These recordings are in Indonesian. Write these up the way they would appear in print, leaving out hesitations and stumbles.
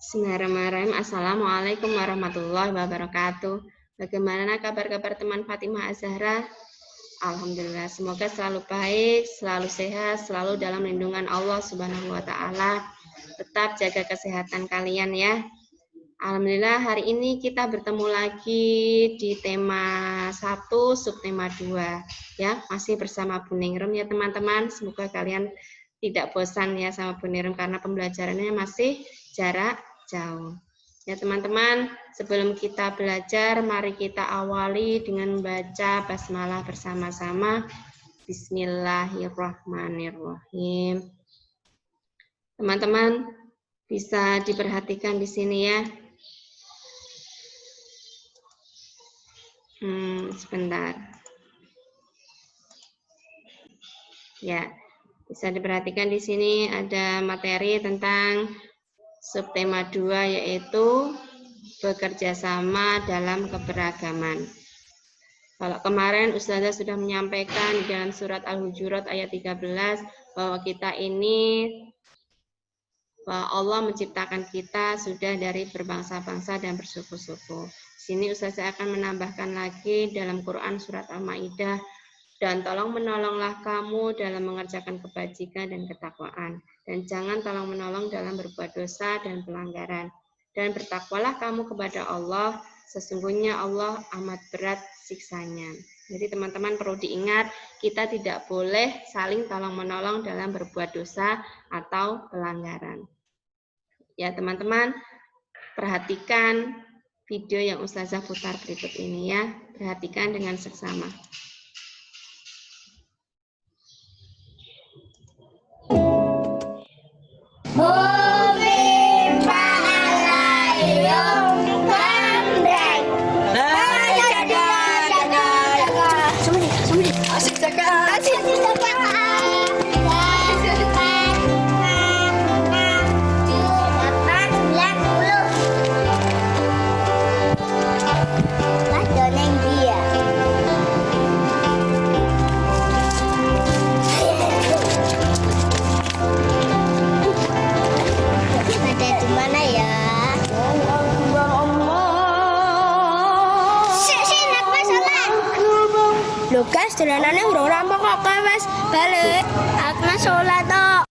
Bismillahirrahmanirrahim. Assalamualaikum warahmatullahi wabarakatuh. Bagaimana kabar-kabar teman Fatimah Az-Zahra? Alhamdulillah, semoga selalu baik, selalu sehat, selalu dalam lindungan Allah Subhanahu wa Ta'ala. Tetap jaga kesehatan kalian ya. Alhamdulillah, hari ini kita bertemu lagi di tema 1, subtema 2 ya, masih bersama Bu Ningrum ya teman-teman. Semoga kalian tidak bosan ya sama Bu Ningrum karena pembelajarannya masih jarak jauh. Ya teman-teman, sebelum kita belajar, mari kita awali dengan membaca basmalah bersama-sama. Bismillahirrahmanirrahim. Teman-teman bisa diperhatikan di sini ya. Sebentar. Ya, bisa diperhatikan di sini ada materi tentang subtema 2 yaitu bekerja sama dalam keberagaman. Kalau kemarin Ustazah sudah menyampaikan di dalam surat Al-Hujurat ayat 13 bahwa kita ini bahwa Allah menciptakan kita sudah dari berbangsa-bangsa dan bersuku-suku. Sini Ustazah akan menambahkan lagi dalam Quran surat Al-Maidah, dan tolong menolonglah kamu dalam mengerjakan kebajikan dan ketakwaan, dan jangan tolong menolong dalam berbuat dosa dan pelanggaran. Dan bertakwalah kamu kepada Allah, sesungguhnya Allah amat berat siksanya. Jadi teman-teman perlu diingat, kita tidak boleh saling tolong menolong dalam berbuat dosa atau pelanggaran. Ya teman-teman, perhatikan video yang Ustazah putar berikut ini ya. Perhatikan dengan seksama. Guys, dolanane urung rampung kok wis balik. Aku sholat tok.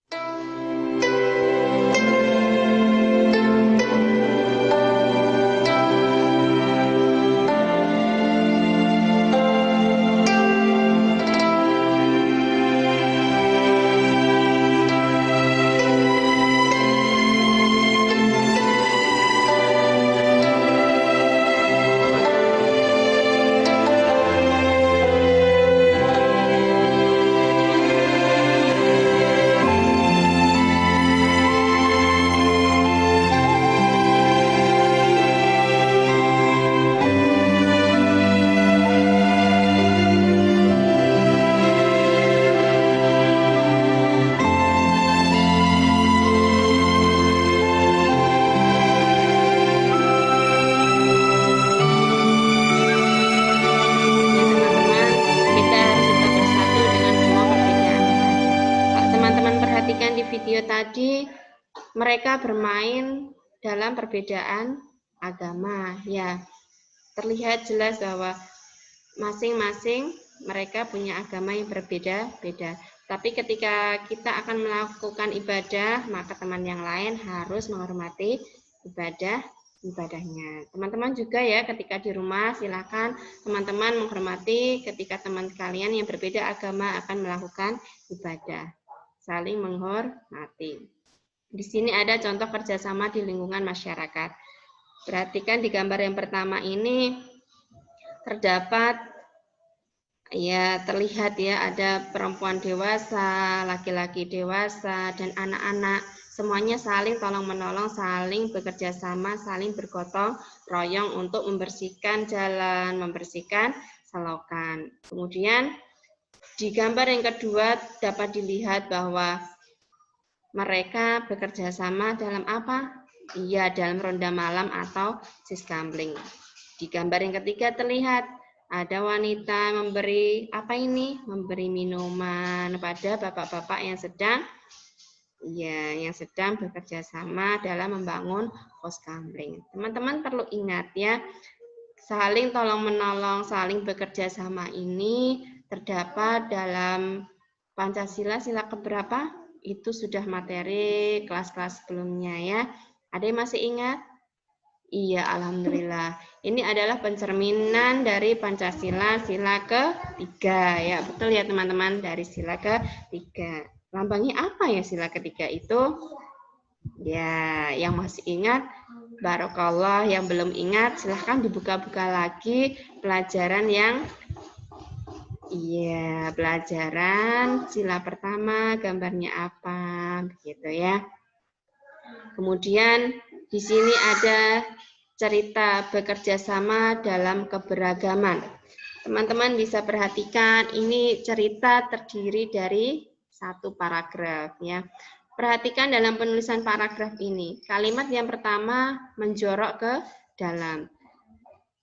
Tadi mereka bermain dalam perbedaan agama ya, terlihat jelas bahwa masing-masing mereka punya agama yang berbeda-beda, tapi ketika kita akan melakukan ibadah maka teman yang lain harus menghormati ibadahnya. Teman-teman juga ya ketika di rumah silakan teman-teman menghormati ketika teman kalian yang berbeda agama akan melakukan ibadah. Saling menghormati. Di sini ada contoh kerjasama di lingkungan masyarakat. Perhatikan di gambar yang pertama ini terdapat ya, terlihat ya ada perempuan dewasa, laki-laki dewasa dan anak-anak. Semuanya saling tolong menolong, saling bekerja sama, saling bergotong royong untuk membersihkan jalan, membersihkan selokan. Kemudian di gambar yang kedua dapat dilihat bahwa mereka bekerja sama dalam apa? Iya, dalam ronda malam atau siskambling. Di gambar yang ketiga terlihat ada wanita memberi apa ini? Memberi minuman pada bapak-bapak yang sedang Ya, yang sedang bekerja sama dalam membangun poskamling. Teman-teman perlu ingat ya, saling tolong-menolong, saling bekerja sama ini terdapat dalam Pancasila sila keberapa? Itu sudah materi kelas-kelas sebelumnya ya. Ada yang masih ingat? Iya, alhamdulillah. Ini adalah pencerminan dari Pancasila sila ketiga ya. Betul ya teman-teman, dari sila ketiga. Lambangnya apa ya sila ketiga itu? Ya, yang masih ingat, barokallah. Yang belum ingat, silahkan dibuka-buka lagi pelajaran yang pelajaran sila pertama, gambarnya apa, begitu ya. Kemudian di sini ada cerita bekerja sama dalam keberagaman. Teman-teman bisa perhatikan ini cerita terdiri dari satu paragraf ya. Perhatikan dalam penulisan paragraf ini. Kalimat yang pertama menjorok ke dalam.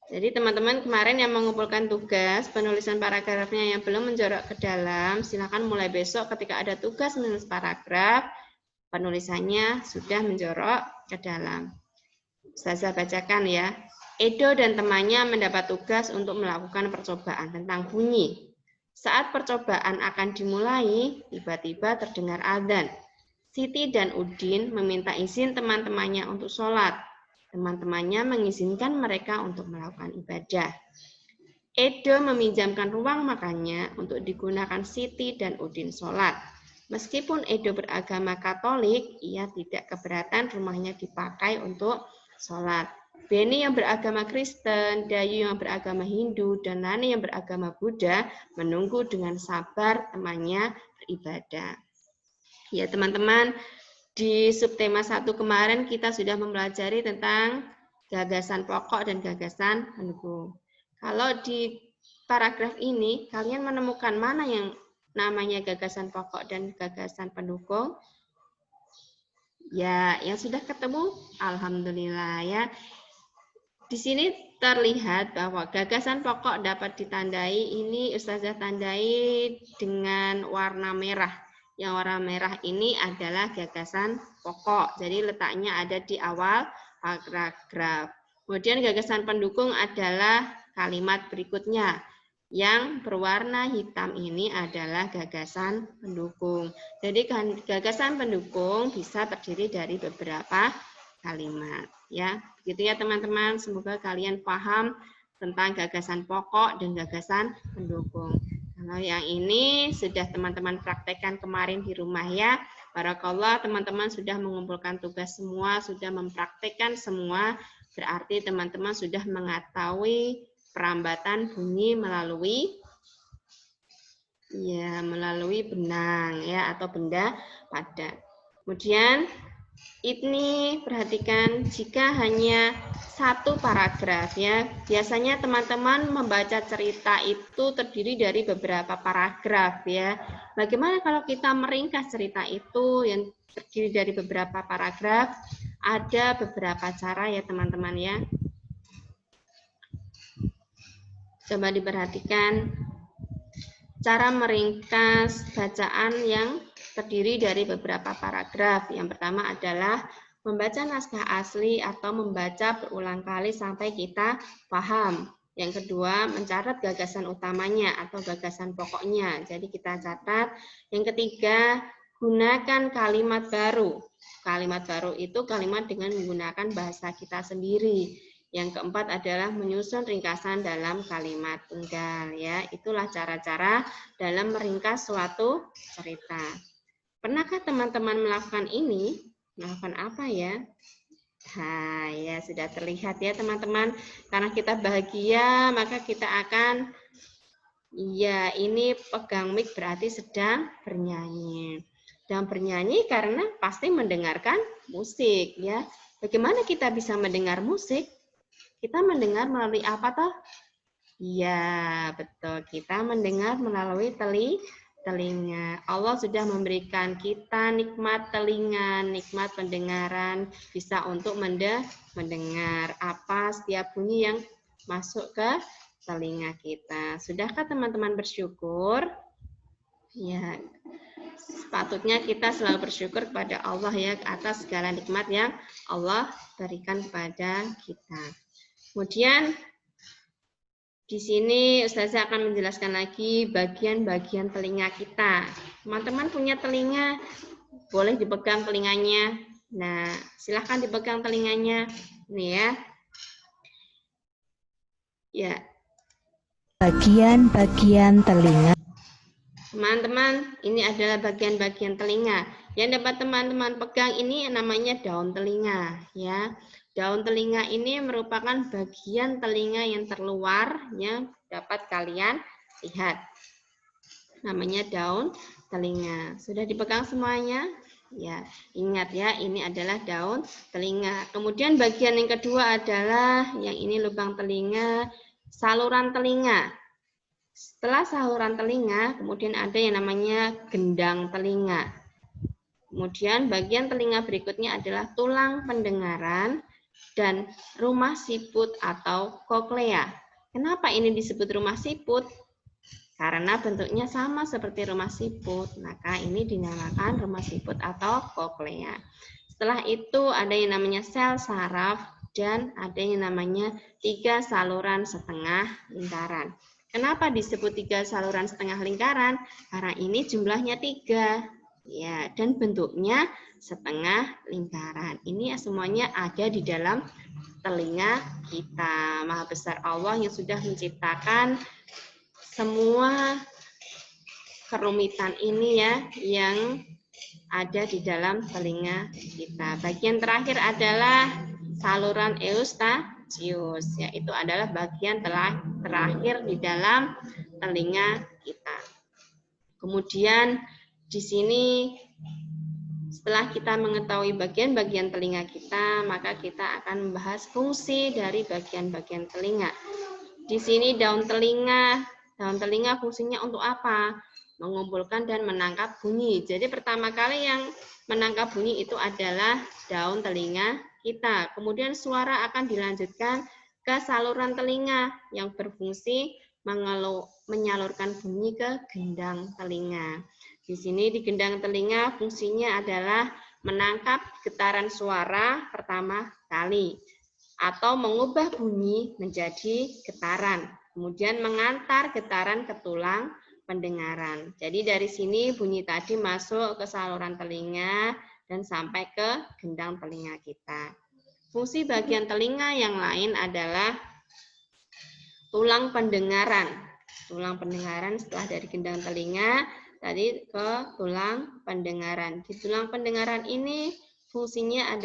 Jadi teman-teman kemarin yang mengumpulkan tugas penulisan paragrafnya yang belum menjorok ke dalam, silakan mulai besok ketika ada tugas menulis paragraf, penulisannya sudah menjorok ke dalam. Ustazah bacakan ya. Edo dan temannya mendapat tugas untuk melakukan percobaan tentang bunyi. Saat percobaan akan dimulai, tiba-tiba terdengar adzan. Siti dan Udin meminta izin teman-temannya untuk sholat. Teman-temannya mengizinkan mereka untuk melakukan ibadah. Edo meminjamkan ruang makannya untuk digunakan Siti dan Udin sholat. Meskipun Edo beragama Katolik, ia tidak keberatan rumahnya dipakai untuk sholat. Beni yang beragama Kristen, Dayu yang beragama Hindu, dan Nani yang beragama Buddha menunggu dengan sabar temannya beribadah. Ya teman-teman, di subtema 1 kemarin kita sudah mempelajari tentang gagasan pokok dan gagasan pendukung. Kalau di paragraf ini, kalian menemukan mana yang namanya gagasan pokok dan gagasan pendukung? Ya, yang sudah ketemu, alhamdulillah ya. Di sini terlihat bahwa gagasan pokok dapat ditandai, ini Ustazah tandai dengan warna merah. Yang warna merah ini adalah gagasan pokok. Jadi letaknya ada di awal paragraf. Kemudian gagasan pendukung adalah kalimat berikutnya. Yang berwarna hitam ini adalah gagasan pendukung. Jadi gagasan pendukung bisa terdiri dari beberapa kalimat. Ya, begitu ya teman-teman. Semoga kalian paham tentang gagasan pokok dan gagasan pendukung. Kalau yang ini sudah teman-teman praktekkan kemarin di rumah ya. Barakallah, teman-teman sudah mengumpulkan tugas semua, sudah mempraktekkan semua. Berarti teman-teman sudah mengetahui perambatan bunyi melalui benang ya atau benda padat. Kemudian ini perhatikan jika hanya satu paragraf ya. Biasanya teman-teman membaca cerita itu terdiri dari beberapa paragraf ya. Bagaimana kalau kita meringkas cerita itu yang terdiri dari beberapa paragraf? Ada beberapa cara ya teman-teman ya. Coba diperhatikan cara meringkas bacaan yang terdiri dari beberapa paragraf. Yang pertama adalah membaca naskah asli atau membaca berulang kali sampai kita paham. Yang kedua, mencatat gagasan utamanya atau gagasan pokoknya. Jadi kita catat. Yang ketiga, gunakan kalimat baru. Kalimat baru itu kalimat dengan menggunakan bahasa kita sendiri. Yang keempat adalah menyusun ringkasan dalam kalimat tunggal ya. Itulah cara-cara dalam meringkas suatu cerita. Pernahkah teman-teman melakukan ini? Melakukan apa ya? Nah, ya sudah terlihat ya teman-teman. Karena kita bahagia, maka kita akan ini pegang mic berarti sedang bernyanyi. Dan bernyanyi karena pasti mendengarkan musik ya. Bagaimana kita bisa mendengar musik? Kita mendengar melalui apa toh? Ya, betul. Kita mendengar melalui telinga. Allah sudah memberikan kita nikmat telinga, nikmat pendengaran, bisa untuk mendengar apa setiap bunyi yang masuk ke telinga kita. Sudahkah teman-teman bersyukur? Ya. sepatutnya kita selalu bersyukur kepada Allah ya atas segala nikmat yang Allah berikan kepada kita. Kemudian di sini Ustazah akan menjelaskan lagi bagian-bagian telinga kita. Teman-teman punya telinga, boleh dipegang telinganya. Nah, silahkan dipegang telinganya. Ini ya. Ya. Bagian-bagian telinga. Teman-teman, ini adalah bagian-bagian telinga. Yang dapat teman-teman pegang ini namanya daun telinga, ya. Daun telinga ini merupakan bagian telinga yang terluar yang dapat kalian lihat. Namanya daun telinga. Sudah dipegang semuanya? Ya, ingat ya, ini adalah daun telinga. Kemudian bagian yang kedua adalah yang ini lubang telinga, saluran telinga. Setelah saluran telinga, kemudian ada yang namanya gendang telinga. Kemudian bagian telinga berikutnya adalah tulang pendengaran dan rumah siput atau koklea. Kenapa ini disebut rumah siput? Karena bentuknya sama seperti rumah siput, maka ini dinamakan rumah siput atau koklea. Setelah itu ada yang namanya sel saraf dan ada yang namanya 3 saluran setengah lingkaran. Kenapa disebut 3 saluran setengah lingkaran? Karena ini jumlahnya 3. Ya, dan bentuknya setengah lingkaran. Ini semuanya ada di dalam telinga kita. Maha besar Allah yang sudah menciptakan semua kerumitan ini ya yang ada di dalam telinga kita. Bagian terakhir adalah saluran eustachius, yaitu adalah bagian terakhir di dalam telinga kita. Kemudian di sini setelah kita mengetahui bagian-bagian telinga kita, maka kita akan membahas fungsi dari bagian-bagian telinga. Di sini daun telinga fungsinya untuk apa? Mengumpulkan dan menangkap bunyi. Jadi pertama kali yang menangkap bunyi itu adalah daun telinga kita. Kemudian suara akan dilanjutkan ke saluran telinga yang berfungsi menyalurkan bunyi ke gendang telinga. Di sini di gendang telinga fungsinya adalah menangkap getaran suara pertama kali atau mengubah bunyi menjadi getaran. Kemudian mengantar getaran ke tulang pendengaran. Jadi dari sini bunyi tadi masuk ke saluran telinga dan sampai ke gendang telinga kita. Fungsi bagian telinga yang lain adalah tulang pendengaran. Tulang pendengaran setelah dari gendang telinga tadi ke tulang pendengaran. Di tulang pendengaran ini fungsinya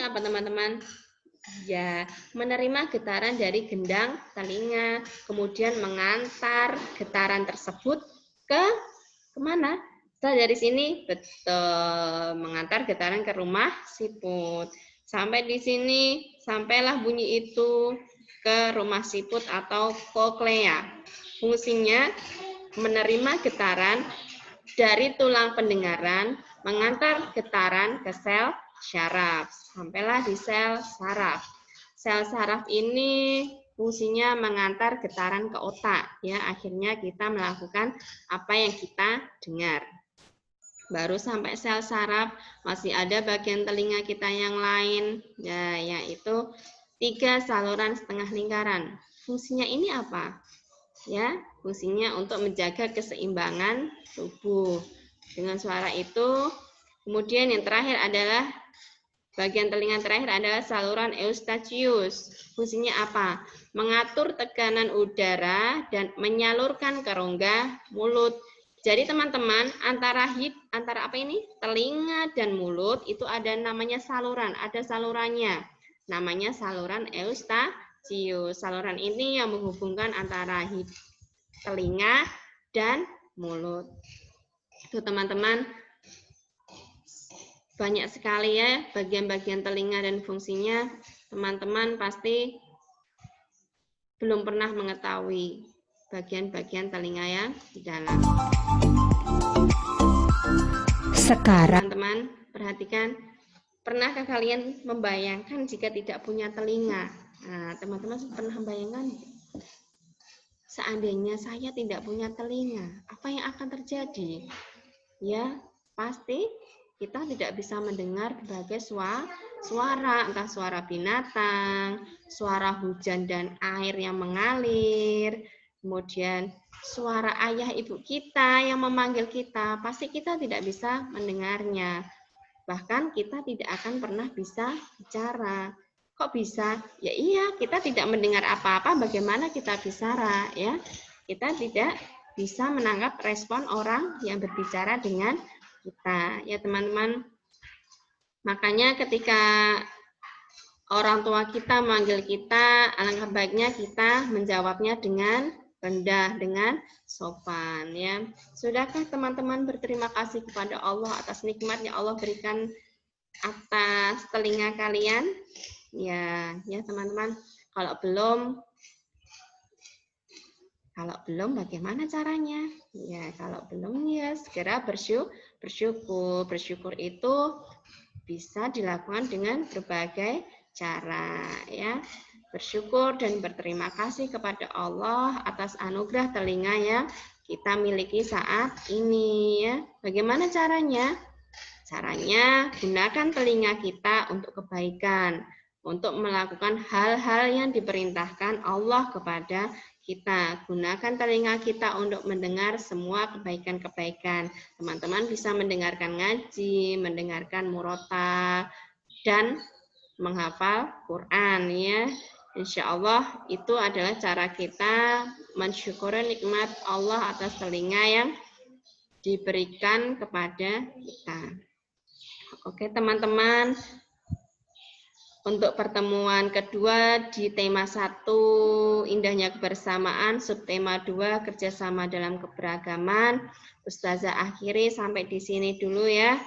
apa teman-teman? Ya, menerima getaran dari gendang telinga, kemudian mengantar getaran tersebut ke kemana? Setelah dari sini, betul, mengantar getaran ke rumah siput. Sampai di sini, sampailah bunyi itu ke rumah siput atau koklea. Fungsinya menerima getaran dari tulang pendengaran, mengantar getaran ke sel syaraf. Sampailah di sel saraf. Sel saraf ini fungsinya mengantar getaran ke otak. Ya, akhirnya kita melakukan apa yang kita dengar. Baru sampai sel saraf, masih ada bagian telinga kita yang lain, ya, yaitu 3 saluran setengah lingkaran. Fungsinya ini apa? Ya, fungsinya untuk menjaga keseimbangan tubuh. Dengan suara itu, kemudian yang terakhir adalah bagian telinga terakhir adalah saluran eustachius. Fungsinya apa? Mengatur tekanan udara dan menyalurkan ke rongga mulut. Jadi teman-teman, antara apa ini? Telinga dan mulut itu ada namanya saluran, ada salurannya. Namanya saluran eustachius. Saluran ini yang menghubungkan antara telinga dan mulut. Itu teman-teman, banyak sekali ya bagian-bagian telinga dan fungsinya. Teman-teman pasti belum pernah mengetahui bagian-bagian telinga yang di dalam. Sekarang Teman-teman perhatikan, pernahkah kalian membayangkan jika tidak punya telinga? Nah, teman-teman pernah membayangkan seandainya saya tidak punya telinga, apa yang akan terjadi? Ya, pasti kita tidak bisa mendengar berbagai suara, entah suara binatang, suara hujan dan air yang mengalir, kemudian suara ayah ibu kita yang memanggil kita, pasti kita tidak bisa mendengarnya. Bahkan kita tidak akan pernah bisa bicara. Kok bisa? Ya iya, kita tidak mendengar apa-apa, bagaimana kita bicara, ya? Kita tidak bisa menangkap respon orang yang berbicara dengan kita, ya teman-teman. Makanya ketika orang tua kita manggil kita, alangkah baiknya kita menjawabnya dengan rendah, dengan sopan, ya. Sudahkah teman-teman berterima kasih kepada Allah atas nikmat yang Allah berikan atas telinga kalian? Ya teman-teman. Kalau belum bagaimana caranya? Ya, kalau belum ya segera bersyukur. Bersyukur itu bisa dilakukan dengan berbagai cara, ya. Bersyukur dan berterima kasih kepada Allah atas anugerah telinga yang kita miliki saat ini, ya. Bagaimana caranya? Caranya gunakan telinga kita untuk kebaikan, untuk melakukan hal-hal yang diperintahkan Allah kepada kita. Gunakan telinga kita untuk mendengar semua kebaikan-kebaikan. Teman-teman bisa mendengarkan ngaji, mendengarkan murotal, dan menghafal Quran, ya. Insya Allah itu adalah cara kita mensyukuri nikmat Allah atas telinga yang diberikan kepada kita. Oke teman-teman, untuk pertemuan kedua di tema 1, indahnya kebersamaan, subtema 2, kerjasama dalam keberagaman, Ustazah akhiri sampai di sini dulu ya.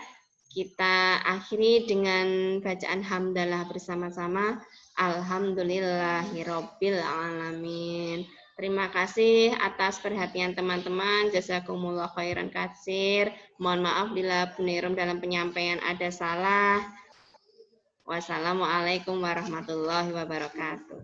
Kita akhiri dengan bacaan hamdalah bersama-sama. Alhamdulillahirabbil alamin. Terima kasih atas perhatian teman-teman. Jazakumullah khairan katsir. Mohon maaf bila Bunirum dalam penyampaian ada salah. Wassalamualaikum warahmatullahi wabarakatuh.